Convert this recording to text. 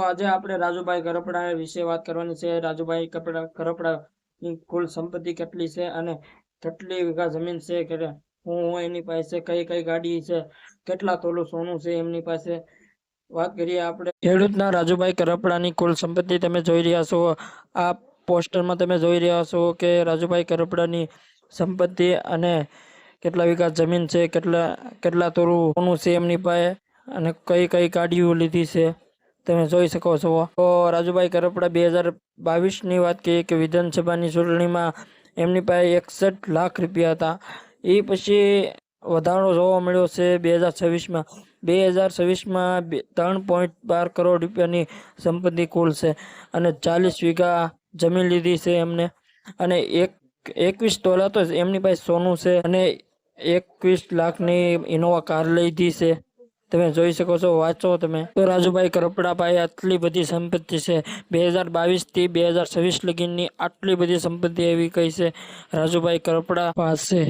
આજે આપણે રાજુભાઈ કરપડા વિશે વાત કરવાની છે। રાજુભાઈ કરપડાની કુલ સંપત્તિ કેટલી છે અને કેટલી વીઘા જમીન છે, કે હું એની પાસે કઈ કઈ ગાડી છે, કેટલા તોલું સોનું છે એમની પાસે વાત કરીએ આપણે। ખેડૂતના રાજુભાઈ કરપડાની કુલ સંપત્તિ તમે જોઈ રહ્યા છો। આ પોસ્ટરમાં તમે જોઈ રહ્યા છો કે રાજુભાઈ કરપડાની સંપત્તિ અને કેટલા વીઘા જમીન છે, કેટલા તોલું સોનું છે એમની પાસે અને કઈ કઈ ગાડીઓ લીધી છે તમે જોઈ શકો છો। તો રાજુભાઈ કરપડા 2022ની વાત કરીએ કે વિધાનસભાની ચૂંટણીમાં એમની પાસે 61 લાખ રૂપિયા હતા। એ પછી વધારો જોવા મળ્યો છે 2026માં। 2026માં 3.12 કરોડ રૂપિયાની સંપત્તિ કુલ છે અને 40 વીઘા જમીન લીધી છે એમને, અને 21 તોલા તો એમની પાસે સોનું છે અને 21 લાખની ઇનોવા કાર લીધી છે। તમે જોઈ શકો છો, વાંચો તમે। તો રાજુભાઈ કરપડા પાસે આટલી બધી સંપત્તિ છે। 2022થી 2026 લગીની આટલી બધી સંપત્તિ એવી કઈ છે રાજુભાઈ કરપડા પાસે।